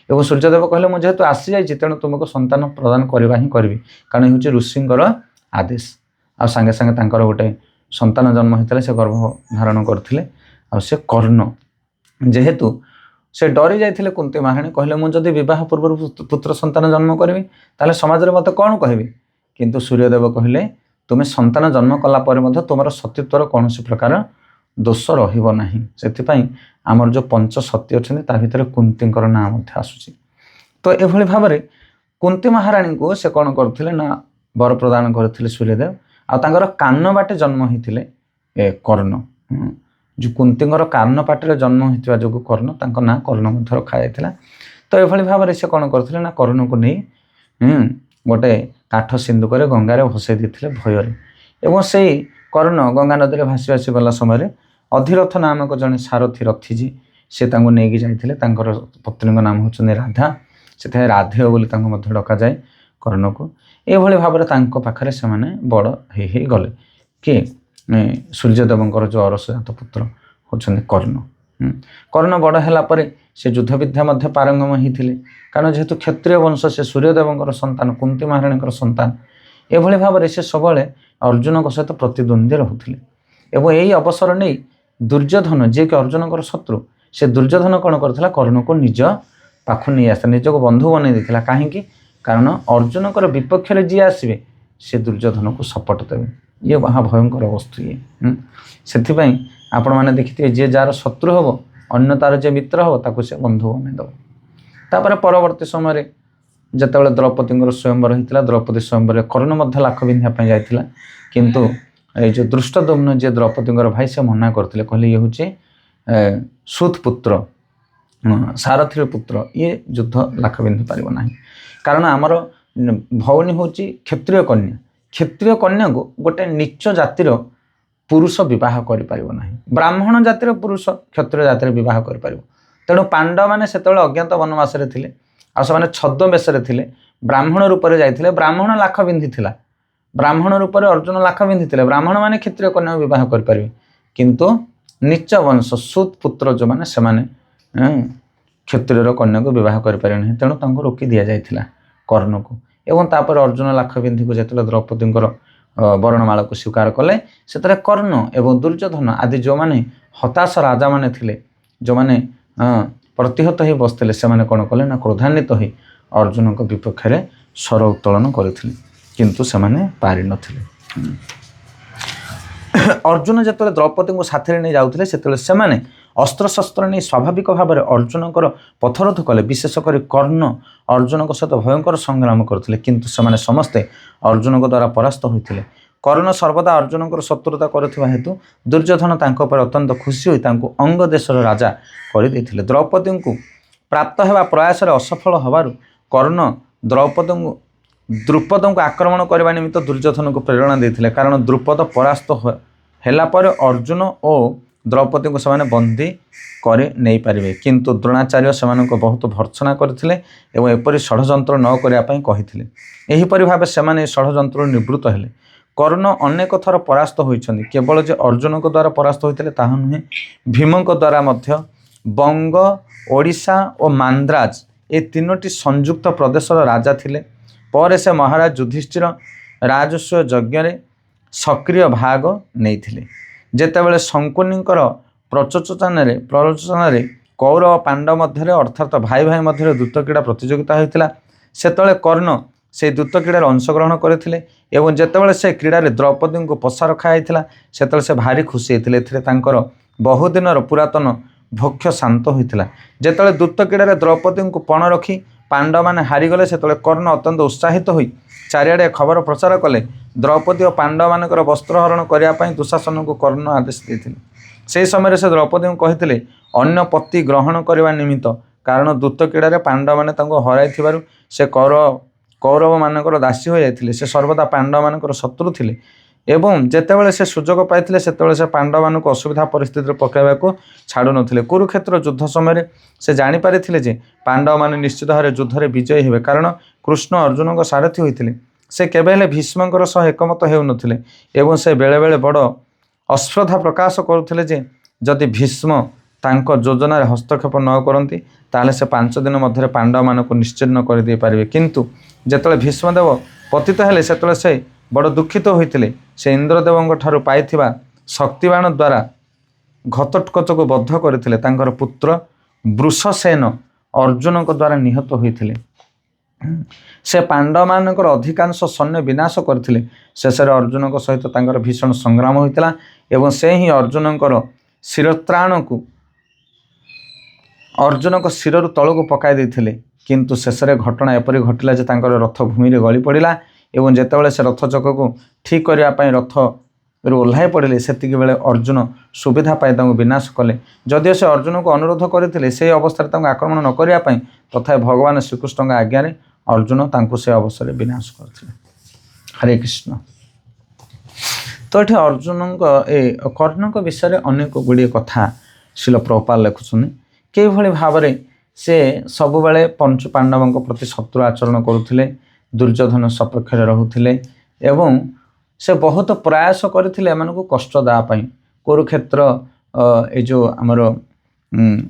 ଏବଂ ସୂର୍ଯ୍ୟଦେବ କହିଲେ ମୁଁ ଯେହେତୁ ଆସିଯାଇଛି ତେଣୁ ତୁମକୁ ସନ୍ତାନ ପ୍ରଦାନ କରିବା ହିଁ କରିବି, କାରଣ ଏ ହେଉଛି ଋଷିଙ୍କର ଆଦେଶ। ଆଉ ସାଙ୍ଗେ ସାଙ୍ଗେ ତାଙ୍କର ଗୋଟେ ସନ୍ତାନ ଜନ୍ମ ହୋଇଥିଲେ, ସେ ଗର୍ଭ ଧାରଣ କରିଥିଲେ। ଆଉ ସେ କର୍ଣ୍ଣ ଯେହେତୁ ସେ ଡରି ଯାଇଥିଲେ କୁନ୍ତୀ ମହାରାଣୀ କହିଲେ ମୁଁ ଯଦି ବିବାହ ପୂର୍ବରୁ ପୁତ୍ର ସନ୍ତାନ ଜନ୍ମ କରିବି ତାହେଲେ ସମାଜରେ ମୋତେ କ'ଣ କହିବି। କିନ୍ତୁ ସୂର୍ଯ୍ୟଦେବ କହିଲେ ତୁମେ ସନ୍ତାନ ଜନ୍ମ କଲା ପରେ ମଧ୍ୟ ତୁମର ସତୀତ୍ୱର କୌଣସି ପ୍ରକାର ଦୋଷ ରହିବ ନାହିଁ। ସେଥିପାଇଁ ଆମର ଯେଉଁ ପଞ୍ଚ ସତୀ ଅଛନ୍ତି ତା ଭିତରେ କୁନ୍ତୀଙ୍କର ନାଁ ମଧ୍ୟ ଆସୁଛି। ତ ଏଭଳି ଭାବରେ କୁନ୍ତୀ ମହାରାଣୀଙ୍କୁ ସେ କ'ଣ କରୁଥିଲେ ନା ବର ପ୍ରଦାନ କରିଥିଲେ ସୂର୍ଯ୍ୟଦେବ। ଆଉ ତାଙ୍କର କାନ ବାଟେ ଜନ୍ମ ହୋଇଥିଲେ କର୍ଣ୍ଣ। ଯେଉଁ କୁନ୍ତୀଙ୍କର କାନ ପାଟିରେ ଜନ୍ମ ହୋଇଥିବା ଯୋଗୁଁ କର୍ଣ୍ଣ, ତାଙ୍କ ନାଁ କର୍ଣ୍ଣ ମଧ୍ୟ ରଖାଯାଇଥିଲା। ତ ଏଭଳି ଭାବରେ ସେ କ'ଣ କରିଥିଲେ ନା କର୍ଣ୍ଣକୁ ନେଇ ଗୋଟେ କାଠ ସିନ୍ଦୁକରେ ଗଙ୍ଗାରେ ଭସାଇ ଦେଇଥିଲେ ଭୟରେ। ଏବଂ ସେଇ କର୍ଣ୍ଣ ଗଙ୍ଗା ନଦୀରେ ଭାସି ଭାସି ଗଲା ସମୟରେ ଅଧିରଥ ନାମକ ଜଣେ ସାରଥୀ ରଥିଜୀ ସେ ତାଙ୍କୁ ନେଇକି ଯାଇଥିଲେ। ତାଙ୍କର ପତ୍ନୀଙ୍କ ନାମ ହେଉଛନ୍ତି ରାଧା, ସେଥିପାଇଁ ରାଧେୟ ବୋଲି ତାଙ୍କୁ ମଧ୍ୟ ଡକାଯାଏ କର୍ଣ୍ଣକୁ। ଏଭଳି ଭାବରେ ତାଙ୍କ ପାଖରେ ସେମାନେ ବଡ଼ ହେଇ ଗଲେ। କିଏ? ସୂର୍ଯ୍ୟଦେବଙ୍କର ଯେଉଁ ଅରସଜାତ ପୁତ୍ର ହେଉଛନ୍ତି କର୍ଣ୍ଣ। କର୍ଣ୍ଣ ବଡ଼ ହେଲା ପରେ ସେ ଯୁଦ୍ଧ ବିଦ୍ୟା ମଧ୍ୟ ପାରଙ୍ଗମ ହେଇଥିଲେ, କାରଣ ଯେହେତୁ କ୍ଷତ୍ରିୟ ବଂଶ, ସେ ସୂର୍ଯ୍ୟଦେବଙ୍କର ସନ୍ତାନ, କୁନ୍ତୀ ମହାରାଣୀଙ୍କର ସନ୍ତାନ। ଏଭଳି ଭାବରେ ସେ ସବୁବେଳେ ଅର୍ଜୁନଙ୍କ ସହିତ ପ୍ରତିଦ୍ୱନ୍ଦ୍ୱୀ ରହୁଥିଲେ। ଏବଂ ଏହି ଅବସର ନେଇ ଦୁର୍ଯ୍ୟୋଧନ, ଯିଏକି ଅର୍ଜୁନଙ୍କର ଶତ୍ରୁ, ସେ ଦୁର୍ଯ୍ୟୋଧନ କ'ଣ କରିଥିଲା? କର୍ଣ୍ଣକୁ ନିଜ ପାଖକୁ ନେଇ ଆସିଥିଲା, ନିଜକୁ ବନ୍ଧୁ ବନେଇ ଦେଇଥିଲା। କାହିଁକି? କାରଣ ଅର୍ଜୁନଙ୍କର ବିପକ୍ଷରେ ଯିଏ ଆସିବେ ସେ ଦୁର୍ଯ୍ୟୋଧନକୁ ସପୋର୍ଟ ଦେବେ। ଇଏ ମହା ଭୟଙ୍କର ବସ୍ତୁ ଇଏ। ସେଥିପାଇଁ ଆପଣମାନେ ଦେଖିଥିବେ, ଯିଏ ଯାହାର ଶତ୍ରୁ ହେବ, ଅନ୍ୟ ତାର ଯିଏ ମିତ୍ର ହେବ, ତାକୁ ସେ ବନ୍ଧୁ ବନେଇ ଦେବ। ତାପରେ ପରବର୍ତ୍ତୀ ସମୟରେ ଯେତେବେଳେ ଦ୍ରୌପଦୀଙ୍କର ସ୍ୱୟଂବର ହେଇଥିଲା, ଦ୍ରୌପଦୀ ସ୍ୱୟଂବରରେ କର୍ଣ୍ଣ ମଧ୍ୟ ଲାଖ ପିନ୍ଧିବା ପାଇଁ ଯାଇଥିଲା। କିନ୍ତୁ ଏଇ ଯେଉଁ ଦୃଷ୍ଟଦ୍ୟୁମ୍ନ ଯିଏ ଦ୍ରୌପଦୀଙ୍କର ଭାଇ, ସେ ମନା କରିଥିଲେ, କହିଲେ ଇଏ ହେଉଛି ସୁତ ପୁତ୍ର, ସାରଥୀର ପୁତ୍ର, ଇଏ ଯୁଦ୍ଧ ଲାଖ ପିନ୍ଧି ପାରିବ ନାହିଁ। କାରଣ ଆମର ଭଉଣୀ ହେଉଛି କ୍ଷତ୍ରିୟ କନ୍ୟା। କ୍ଷତ୍ରିୟ କନ୍ୟାକୁ ଗୋଟେ ନୀଚ ଜାତିର ପୁରୁଷ ବିବାହ କରିପାରିବ ନାହିଁ। ବ୍ରାହ୍ମଣ ଜାତିର ପୁରୁଷ କ୍ଷତ୍ରିୟ ଜାତିରେ ବିବାହ କରିପାରିବ। ତେଣୁ ପାଣ୍ଡବମାନେ ସେତେବେଳେ ଅଜ୍ଞାତ ବନବାସରେ ଥିଲେ, ଆଉ ସେମାନେ ଛଦ୍ମ ବେଶରେ ଥିଲେ, ବ୍ରାହ୍ମଣ ରୂପରେ ଯାଇଥିଲେ। ବ୍ରାହ୍ମଣ ଲାଖ ପିନ୍ଧିଥିଲା, ବ୍ରାହ୍ମଣ ରୂପରେ ଅର୍ଜୁନ ଲାଖ ପିନ୍ଧିଥିଲେ। ବ୍ରାହ୍ମଣମାନେ କ୍ଷତ୍ରିୟ କନ୍ୟାକୁ ବିବାହ କରିପାରିବେ, କିନ୍ତୁ ନୀଚ ବଂଶ ସୁତ ପୁତ୍ର ଯେଉଁମାନେ, ସେମାନେ କ୍ଷତ୍ରିୟର କନ୍ୟାକୁ ବିବାହ କରିପାରିବେ ନାହିଁ। ତେଣୁ ତାଙ୍କୁ ରୋକି ଦିଆଯାଇଥିଲା କର୍ଣ୍ଣକୁ। ଏବଂ ତାପରେ ଅର୍ଜୁନ ଲାଖ ପିନ୍ଧିକୁ ଯେତେବେଳେ ଦ୍ରୌପଦୀଙ୍କର ବରଣମାଳକୁ ସ୍ୱୀକାର କଲେ, ସେଥିରେ କର୍ଣ୍ଣ ଏବଂ ଦୁର୍ଯ୍ୟୋଧନ ଆଦି ଯେଉଁମାନେ ହତାଶ ରାଜାମାନେ ଥିଲେ, ଯେଉଁମାନେ ପ୍ରତିହତ ହୋଇ ବସିଥିଲେ, ସେମାନେ କ'ଣ କଲେ ନା କ୍ରୋଧାନ୍ୱିତ ହୋଇ ଅର୍ଜୁନଙ୍କ ବିପକ୍ଷରେ ସ୍ୱର ଉତ୍ତୋଳନ କରିଥିଲେ, କିନ୍ତୁ ସେମାନେ ପାରିନଥିଲେ। ଅର୍ଜୁନ ଯେତେବେଳେ ଦ୍ରୌପଦୀଙ୍କୁ ସାଥିରେ ନେଇ ଯାଉଥିଲେ, ସେତେବେଳେ ସେମାନେ ଅସ୍ତ୍ରଶସ୍ତ୍ର ନେଇ ସ୍ୱାଭାବିକ ଭାବରେ ଅର୍ଜୁନଙ୍କର ପଥରୋଧ କଲେ। ବିଶେଷ କରି କର୍ଣ୍ଣ ଅର୍ଜୁନଙ୍କ ସହିତ ଭୟଙ୍କର ସଂଗ୍ରାମ କରୁଥିଲେ, କିନ୍ତୁ ସେମାନେ ସମସ୍ତେ ଅର୍ଜୁନଙ୍କ ଦ୍ୱାରା ପରାସ୍ତ ହୋଇଥିଲେ। କର୍ଣ୍ଣ ସର୍ବଦା ଅର୍ଜୁନଙ୍କର ଶତ୍ରୁତା କରୁଥିବା ହେତୁ ଦୁର୍ଯ୍ୟୋଧନ ତାଙ୍କ ଉପରେ ଅତ୍ୟନ୍ତ ଖୁସି ହୋଇ ତାଙ୍କୁ ଅଙ୍ଗ ଦେଶର ରାଜା କରିଦେଇଥିଲେ। ଦ୍ରୌପଦୀଙ୍କୁ ପ୍ରାପ୍ତ ହେବା ପ୍ରୟାସରେ ଅସଫଳ ହେବାରୁ କର୍ଣ୍ଣ ଦ୍ରୁପଦଙ୍କୁ ଆକ୍ରମଣ କରିବା ନିମିତ୍ତ ଦୁର୍ଯ୍ୟୋଧନକୁ ପ୍ରେରଣା ଦେଇଥିଲେ। କାରଣ ଦ୍ରୁପଦ ପରାସ୍ତ ହେଲା ପରେ ଅର୍ଜୁନ ଓ ଦ୍ରୌପଦୀଙ୍କୁ ସେମାନେ ବନ୍ଦୀ କରି ନେଇପାରିବେ, କିନ୍ତୁ ଦ୍ରୋଣାଚାର୍ଯ୍ୟ ସେମାନଙ୍କୁ ବହୁତ ଭର୍ତ୍ସନା କରିଥିଲେ ଏବଂ ଏପରି ଷଡ଼ଯନ୍ତ୍ର ନ କରିବା ପାଇଁ କହିଥିଲେ। ଏହିପରି ଭାବେ ସେମାନେ ଏହି ଷଡ଼ଯନ୍ତ୍ରରୁ ନିବୃତ୍ତ ହେଲେ। କର୍ଣ୍ଣ ଅନେକ ଥର ପରାସ୍ତ ହୋଇଛନ୍ତି। କେବଳ ଯେ ଅର୍ଜୁନଙ୍କ ଦ୍ୱାରା ପରାସ୍ତ ହୋଇଥିଲେ ତାହା ନୁହେଁ, ଭୀମଙ୍କ ଦ୍ୱାରା ମଧ୍ୟ। ବଙ୍ଗ, ଓଡ଼ିଶା ଓ ମାନ୍ଦ୍ରାଜ ଏ ତିନୋଟି ସଂଯୁକ୍ତ ପ୍ରଦେଶର ରାଜା ଥିଲେ। ପରେ ସେ ମହାରାଜ ଯୁଧିଷ୍ଠିର ରାଜସ୍ୱ ଯଜ୍ଞରେ ସକ୍ରିୟ ଭାଗ ନେଇଥିଲେ। ଯେତେବେଳେ ଶଙ୍କୁନିଙ୍କର ପ୍ରରୋଚନାରେ କୌରବ ପାଣ୍ଡବ ମଧ୍ୟରେ, ଅର୍ଥାତ୍ ଭାଇ ଭାଇ ମଧ୍ୟରେ ଦ୍ରୁତ କ୍ରୀଡ଼ା ପ୍ରତିଯୋଗିତା ହୋଇଥିଲା, ସେତେବେଳେ କର୍ଣ୍ଣ ସେହି ଦ୍ରୁତ କ୍ରୀଡ଼ାରେ ଅଂଶଗ୍ରହଣ କରିଥିଲେ। ଏବଂ ଯେତେବେଳେ ସେ କ୍ରୀଡ଼ାରେ ଦ୍ରୌପଦୀଙ୍କୁ ପୋଷା ରଖାଯାଇଥିଲା, ସେତେବେଳେ ସେ ଭାରି ଖୁସି ହୋଇଥିଲେ। ଏଥିରେ ତାଙ୍କର ବହୁଦିନର ପୁରାତନ ଭକ୍ଷ ଶାନ୍ତ ହୋଇଥିଲା। ଯେତେବେଳେ ଦ୍ରୁତ କ୍ରୀଡ଼ାରେ ଦ୍ରୌପଦୀଙ୍କୁ ପଣ ରଖି ପାଣ୍ଡବମାନେ ହାରିଗଲେ, ସେତେବେଳେ କର୍ଣ୍ଣ ଅତ୍ୟନ୍ତ ଉତ୍ସାହିତ ହୋଇ ଚାରିଆଡ଼େ ଖବର ପ୍ରଚାର କଲେ। ଦ୍ରୌପଦୀ ଓ ପାଣ୍ଡବମାନଙ୍କର ବସ୍ତ୍ରହରଣ କରିବା ପାଇଁ ଦୁଃଶାସନକୁ କର୍ଣ୍ଣ ଆଦେଶ ଦେଇଥିଲେ। ସେହି ସମୟରେ ସେ ଦ୍ରୌପଦୀଙ୍କୁ କହିଥିଲେ ଅନ୍ୟ ପତି ଗ୍ରହଣ କରିବା ନିମିତ୍ତ, କାରଣ ଦ୍ରୁତ କ୍ରୀଡ଼ାରେ ପାଣ୍ଡବମାନେ ତାଙ୍କୁ ହରାଇଥିବାରୁ ସେ କୌରବମାନଙ୍କର ଦାସୀ ହୋଇଯାଇଥିଲେ। ସେ ସର୍ବଦା ପାଣ୍ଡବମାନଙ୍କର ଶତ୍ରୁ ଥିଲେ ଏବଂ ଯେତେବେଳେ ସେ ସୁଯୋଗ ପାଇଥିଲେ, ସେତେବେଳେ ସେ ପାଣ୍ଡବମାନଙ୍କୁ ଅସୁବିଧା ପରିସ୍ଥିତିରେ ପକାଇବାକୁ ଛାଡ଼ୁନଥିଲେ। କୁରୁକ୍ଷେତ୍ର ଯୁଦ୍ଧ ସମୟରେ ସେ ଜାଣିପାରିଥିଲେ ଯେ ପାଣ୍ଡବମାନେ ନିଶ୍ଚିତ ଭାବରେ ଯୁଦ୍ଧରେ ବିଜୟୀ ହେବେ, କାରଣ କୃଷ୍ଣ ଅର୍ଜୁନଙ୍କ ସାରଥୀ ହୋଇଥିଲେ। ସେ କେବେ ହେଲେ ଭୀଷ୍ମଙ୍କର ସହ ଏକମତ ହେଉନଥିଲେ ଏବଂ ସେ ବେଳେବେଳେ ବଡ଼ ଅସ୍ପୃଧା ପ୍ରକାଶ କରୁଥିଲେ ଯେ ଯଦି ଭୀଷ୍ମ ତାଙ୍କ ଯୋଜନାରେ ହସ୍ତକ୍ଷେପ ନ କରନ୍ତି, ତାହେଲେ ସେ 5 ଦିନ ମଧ୍ୟରେ ପାଣ୍ଡବମାନଙ୍କୁ ନିଶ୍ଚିହ୍ନ କରିଦେଇପାରିବେ। କିନ୍ତୁ ଯେତେବେଳେ ଭୀଷ୍ମଦେବ ପତିତ ହେଲେ, ସେତେବେଳେ ସେ ବଡ଼ ଦୁଃଖିତ ହୋଇଥିଲେ। ସେ ଇନ୍ଦ୍ରଦେବଙ୍କ ଠାରୁ ପାଇଥିବା ଶକ୍ତିବାଣ ଦ୍ୱାରା ଘଟୋତ୍କଚକୁ ବଦ୍ଧ କରିଥିଲେ। ତାଙ୍କର ପୁତ୍ର ବୃଷସେନ ଅର୍ଜୁନଙ୍କ ଦ୍ୱାରା ନିହତ ହୋଇଥିଲେ। ସେ ପାଣ୍ଡବମାନଙ୍କର ଅଧିକାଂଶ ସୈନ୍ୟ ବିନାଶ କରିଥିଲେ। ଶେଷରେ ଅର୍ଜୁନଙ୍କ ସହିତ ତାଙ୍କର ଭୀଷଣ ସଂଗ୍ରାମ ହୋଇଥିଲା ଏବଂ ସେ ହିଁ ଅର୍ଜୁନଙ୍କର ଶିରତ୍ରାଣକୁ ଅର୍ଜୁନଙ୍କ ଶିରରୁ ତଳକୁ ପକାଇ ଦେଇଥିଲେ। କିନ୍ତୁ ଶେଷରେ ଘଟଣା ଏପରି ଘଟିଲା ଯେ ତାଙ୍କର ରଥ ଭୂମିରେ ଗଳି ପଡ଼ିଲା ଏବଂ ଯେତେବେଳେ ସେ ରଥ ଚକକୁ ଠିକ୍ କରିବା ପାଇଁ ରଥରୁ ଓହ୍ଲାଇ ପଡ଼ିଲେ, ସେତିକିବେଳେ ଅର୍ଜୁନ ସୁବିଧା ପାଇ ତାଙ୍କୁ ବିନାଶ କଲେ। ଯଦିଓ ସେ ଅର୍ଜୁନଙ୍କୁ ଅନୁରୋଧ କରିଥିଲେ ସେହି ଅବସ୍ଥାରେ ତାଙ୍କୁ ଆକ୍ରମଣ ନ କରିବା ପାଇଁ, ତଥାପି ଭଗବାନ ଶ୍ରୀକୃଷ୍ଣଙ୍କ ଆଜ୍ଞାରେ ଅର୍ଜୁନ ତାଙ୍କୁ ସେ ଅବସରରେ ବିନାଶ କରିଥିଲେ। ହରେ କୃଷ୍ଣ। तो ये अर्जुन कर्ण विषय में अनेक गुड़िए कथा शिल प्रभुपाद लिखुं कि भाव में से सब बेले पंच पांडवों प्रति शत्रु आचरण करुले, दुर्योधन सपक्ष रोते एवं से बहुत प्रयास करते कष्ट देवाई। कुरुक्षेत्र ये जो आमर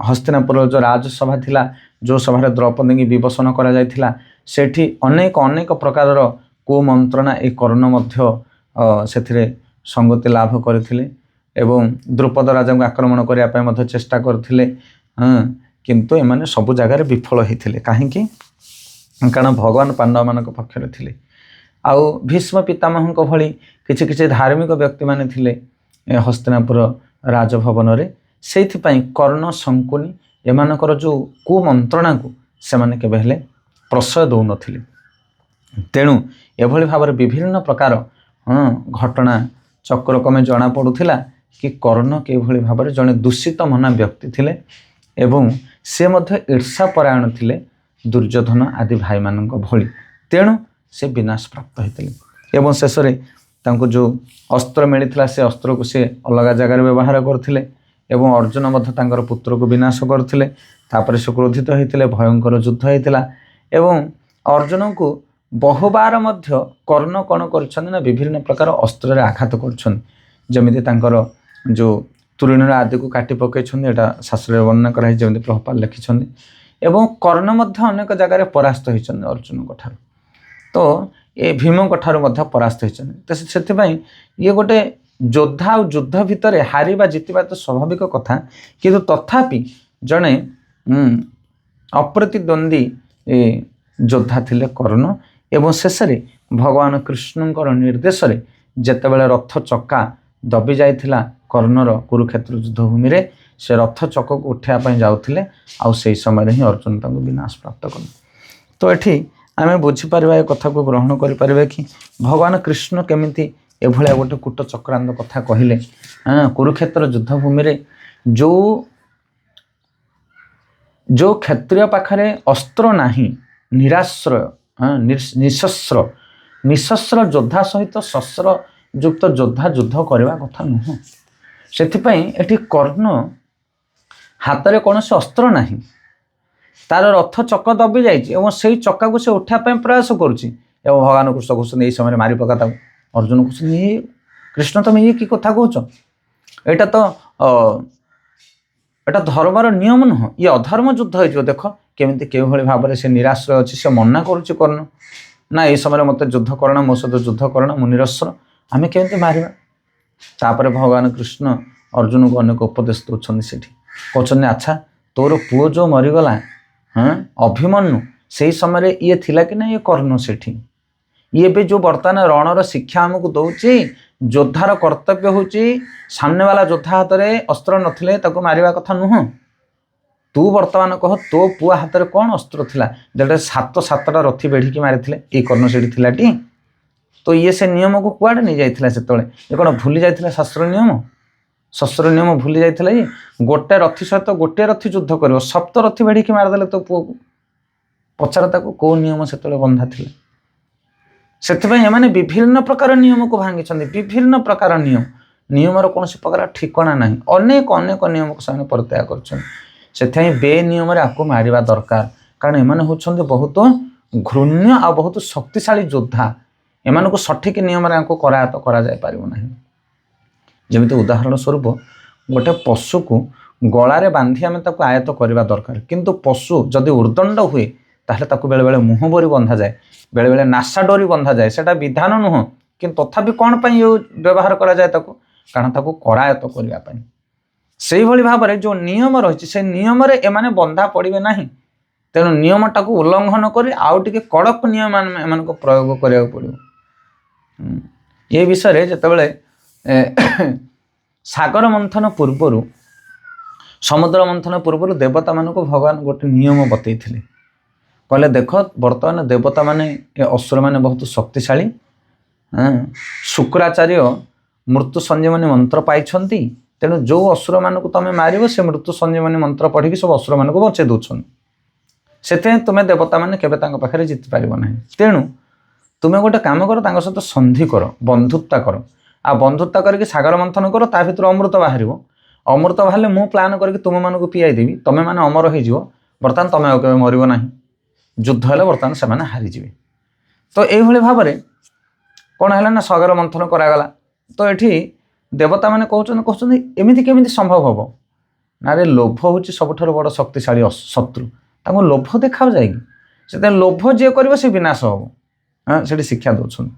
हस्तिनापुर जो राजसभा थिला, जो सभा द्रौपदी की विवसन करा जायथिला, सेठी अनेक अनेक प्रकार कुमंत्रणा ए कर्ण मध्य से संगति लाभ करथिले एवं द्रुपद राजा को आक्रमण करने मध्य चेष्टा करथिले। किंतु एमाने सब जगार विफल होते कहीं कारण भगवान पांडव मान पक्षरे थिले। आउ भीष्म पितामह भली किछि किछि धार्मिक व्यक्ति माने थिले हस्तिनापुर राजभवन रे, सेइथिपाई कर्ण शंकुनी एमानकर जो कुमंत्रणा को सेमाने केबे हेले प्रश्रय दौ नथिले। तेणु एभली भाव में विभिन्न प्रकार घटना चक्रक्रमे जना पड़ुथिला कि कर्ण के भली भाव में जड़े दूषित मना व्यक्ति थिले एवं से मध्य ईर्षापरायण थिले दुर्योधन आदि भाई मानक भली। तेणु से विनाश प्राप्त होते एवं शेष में जो अस्त्र मिलता से अस्त्र को से अलग जगार व्यवहार करथिले एवं अर्जुन मध्य तांकर पुत्र को विनाश करथिले। तापर से क्रोधित होते भयंकर युद्ध होता एवं अर्जुन को बहुबार मध्य कर्ण कौन कर विभिन्न प्रकार अस्त्र आघात करमिति जो तुरीण आदि को काटी पकई शास्त्र वर्णना कराई जमी प्रभुपाद लिखिं एवं कर्ण मध्य अनेक जगार परास्त होती अर्जुन ठार। तो ये भीम ठार परास्त होती से ये गोटे योद्धा और युद्ध भितर हारिबा जितिबा तो स्वाभाविक कथा, किंतु तथापि जड़े अप्रतिद्वंदी योद्धा थिले कर्ण एवं शेष भगवान कृष्णकर निर्देश जेतेबेले रथ चक्का दबी जाइथिला कर्णर कुरुक्षेत्र युद्धभूमि रे से रथ चक को उठाइवाई जाऊे आउ से समय ही अर्जुन तांको विनाश प्राप्त कले। तो ये आम बुझीपर ए कथा को ग्रहण करें कि भगवान कृष्ण केमिति एभलिया गोटे कूट चक्रांत कथा कहले। कुरुक्षेत्र युद्धभूमि रे जो जो क्षत्रिय पाखरे अस्त्र नाही, निराश्रय निशस्त्र निशस्त्र योद्धा सहित शस्त्र युक्त योद्धा युद्ध करने कथा नुह। से कर्ण हाथ में कौन से अस्त्र नहीं, तार रथ चक दबी जाइए से चक्का को से उठापा प्रयास करुच्ची एवं भगवान कृष्ण कहते यही समय मारी पका। अर्जुन कहते कृष्ण तुम ये कि कथा कह, यहाँ तो एटा धर्मर नियम नुह, ये अधर्म युद्ध हो। देख केमिति केभली भाव में से निराश्रय अच्छी से मना करुच्ची कर्ण ना ये समय मत युद्ध करना मो सहित युद्ध करना मु निरस्त्र आम केमिति मारिबा। तापर भगवान कृष्ण अर्जुन को अनेक उपदेश दौरान से कहते अच्छा तोर पुओ जो मरीगला अभिमन्यु से समय ये थिला कि ना ये कर्ण सेठी ये भी जो बर्तमान रणर शिक्षा आमको दौची योद्धार कर्तव्य होची सामने वाला योद्धा हाथ में अस्त्र नथिले ताको मारिबा कथा नुह। तू बर्तमान कह तो पुआ हाथ में कौन अस्त्र थिला जेटे सात सातटा रथी बेढ़ी मारी ये कर्ण सेठी थिला टी। तो ये से नियम को कुआड़े नहीं जाइथिला सेतले ये कौन भूली जाइथिला शास्त्र नियम, शस्त्र नियम भूली जाइथिला। ये गोटे रथी सहित गोटे रथी युद्ध कर सप्त रथी बेढ़ी मारिदेले तो पुओ को पचार ताको कौ नियम सेतले बंधा थिला। सेथिपाई एमाने विभिन्न प्रकार नियम को भांगी, विभिन्न प्रकार नियमर कौन प्रकार ठिकाना ना, अनेक अनेक नियम को से परित्याग कर बेनियम आपको मारिबा दरकार। कारण एमाने होछन्ते बहुत घृण्य आ बहुत शक्तिशाली योद्धा, एमान को सठिक नियम करायत्त करा जाय पारिबो नाही। जमिति उदाहरण स्वरूप गोटे पशु को गलारे बांधी आम ताको आयत्त करवा दरकार, किंतु पशु जदि उर्दंड हुए ताहले ताको बेले बेले मुह बोरी बंधा जाए, बेले बेले नासा डोरी बंधा जाए। सेटा विधान नुह किंतु तथापि कौन पाई व्यवहार करा जाए ताको, कारण ताको करायत्त करबा पाई। सेही भली भाव में जो नियम रही से नियम रे एमाने बंधा पड़े ना, तेणु नियमटा को उल्लंघन कर आउ टिके कड़क नियम एमान को प्रयोग करिया पड़ो। ये विषय जितेबाला सागर मंथन पूर्वर समुद्र मंथन पूर्वर देवता मान को भगवान गोटे नियम बतई कहले देख बर्तमान देवता माने असुर माने बहुत शक्तिशाली, शुक्राचार्य मृत्यु संजीवनी मंत्र पाई, तेणु जो असुर मान को तुम मार से मृत्यु संजीवनी मंत्र पढ़ी सब असुर मान को बचे दौरान से तुम्हें देवता मैंने केवे पाखे जीति पार ना। तेणु तुम्हें गोटे कम कर सहित संधि कर, बंधुता कर, आ बंधुता करके सागर मंथन कर ता भीतर अमृत बाहर अमृत बाहर मु प्लान करके तुम मानक पियाईदेवी तुम मैंने अमर हो बर्तमान तुम आगे मरब ना युद्ध है बर्तमान से हारीजे। तो यही भाव में कौन है ना सागर मंथन करागला। तो ये देवता मैंने कहते एमती केमी संभव हम ना रे लोभ हूँ सबुठ बड़ शक्तिशाली शत्रु ताको लोभ देखा जाएगी से लोभ जी कर विनाश हम। हाँ से शिक्षा दौरान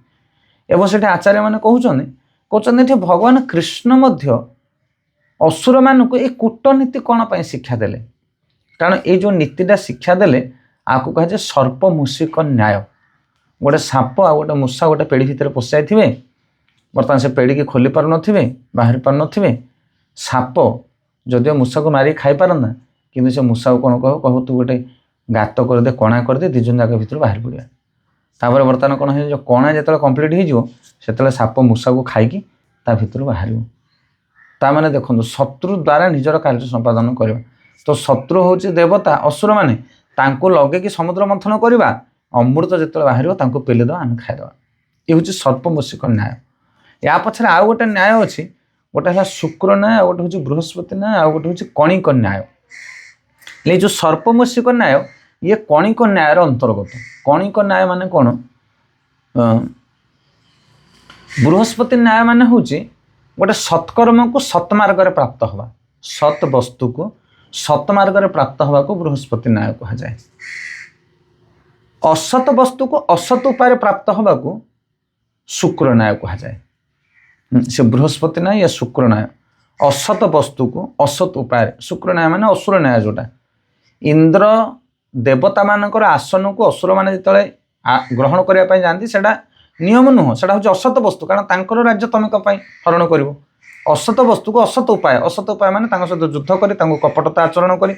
एवं से आचार्य मैंने कहते भगवान कृष्ण असुर मानक ये कूटनीति कौन पर शिक्षा देले कारण ये जो नीतिटा शिक्षा देले आपको कहे सर्प मूषिक न्याय। गोटे साप आ गोटे मूषा गोटे पेड़ी भितर पशि जाइए बर्तमान से पेड़ी की खोली पार थे बाहर पार थे साप जदिव मूषा को मारिक खाई पारना कि से मूषा को कौन कह तू गोटे गात कर दे कणा कर दे दिजन जाक भर बाहर पड़ा तापर बर्तमान कौन है जो कणा जो कम्प्लीट हो साप मूषा को खाई भर बाहर ताने देखो शत्रु द्वारा निजर कार्य संपादन करवा। तो शत्रु हूँ देवता असुर माने तांको लगे कि समुद्र मंथन करवा अमृत जो बाहर पेलीद आम खाईदे ये हूँ सर्पमूषिक न्याय। या पछे आउ गोटे न्याय अच्छी गोटे है शुक्र न्याय गोटे हूँ बृहस्पति न्याय आ गोटे हूँ कणिक न्याय। ये जो सर्पमूषिक न्याय ये कणिक न्याय अंतर्गत। कणिक न्याय माने कौन बृहस्पति न्याय माने हूँ गोटे सत्कर्म को सत्मार्ग प्राप्त हवा सत वस्तु को सत्मार्ग प्राप्त हवा को बृहस्पति न्याय कहा जाए। असत वस्तु को असत उपाय प्राप्त हवा को शुक्र न्याय कहा जाए। से बृहस्पति न्याय या शुक्र न्याय असत वस्तु को असत उपाय शुक्र न्याय माने असुर न्याय जोटा इंद्र देवता मानकर आसन को असुर माने जिते ग्रहण करने जाती से नियम नुह से हूँ असत वस्तु कारण तांकर राज्य तुम कहीं हरण कर असत वस्तु को असत उपाय माने सहित युद्ध कर कपटता आचरण कर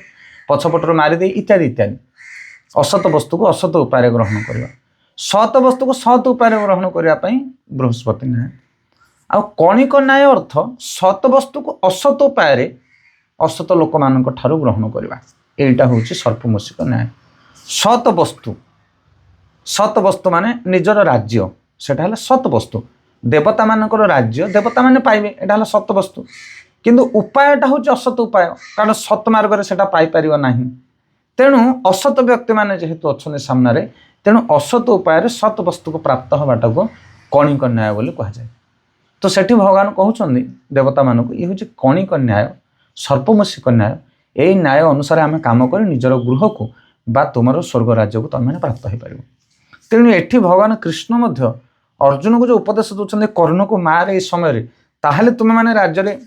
पछपटर मारिदे इत्यादि इत्यादि असत वस्तु को असत उपाय ग्रहण करवा सत वस्तु को सत उपाय ग्रहण करने बृहस्पति न्याय। आ कणिक न्याय अर्थ सत वस्तु को असत उपाय असत लोक मान ग्रहण करवा यहीटा हूँ सर्पमूषिक न्याय। सत वस्तु माने निजर राज्य सेटा है सत वस्तु देवता मानकर राज्य देवता माने पाइबे एटा है सत वस्तु किंतु उपायटा हूँ असत उपाय कारण सत मार्ग से पाई पारिबो नाही तेणु असत व्यक्ति माने जेहेतु अच्छे सामने तेणु असत उपाय सत वस्तु को प्राप्त होवाटा को कणिक न्याय बोली कहा जाए। तो सेठी भगवान कहउछन्ती देवता मानक ये हूँ कणिक न्याय सर्पमूषिक न्याय यही न्याय अनुसार आम काम कर निजर गृह को बा तुम स्वर्ग राज्य को तुम प्राप्त हो पार। तेणु एठी भगवान कृष्ण अर्जुन को जो उपदेश दूसरे कर्ण को मारे इस समय ताहले तुम मैंने राज्य में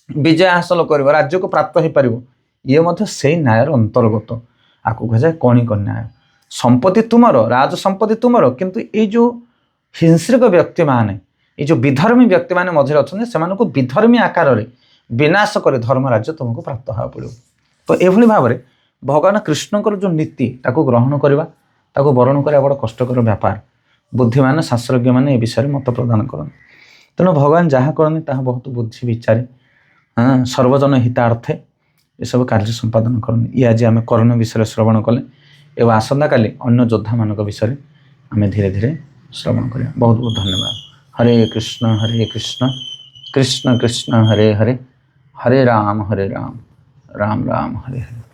विजय हासिल कर राज्य को प्राप्त हो पार ये से न्याय अंतर्गत आपको कह जाए कणिक न्याय। संपत्ति तुमर राज संपत्ति तुमर किंतु ये जो हिंस्रिक व्यक्ति माने ये जो विधर्मी व्यक्ति माने मझे अच्छा से विधर्मी आकार में विनाश कर धर्म राज्य तुमको प्राप्त होगा पड़ो। तो यही भाव में भगवान कृष्णकर जो नीति ताको ग्रहण करवा ताको वरण करवा बड़ा कष्टकर व्यापार बुद्धिमान शास्त्रज्ञ मैंने विषय मत प्रदान करते। तेणु भगवान जहाँ करनी ताहा बहुत बुद्धि विचारे हाँ सर्वजन हितार्थे ये सब कार्य संपादन करनी। ये आज आम कर्ण विषय श्रवण कले एवं आसंता काली अन्य योद्धा मान विषय आम धीरे धीरे श्रवण करें। बहुत बहुत धन्यवाद। हरे कृष्ण कृष्ण कृष्ण हरे हरे हरे राम राम राम हरे हरे।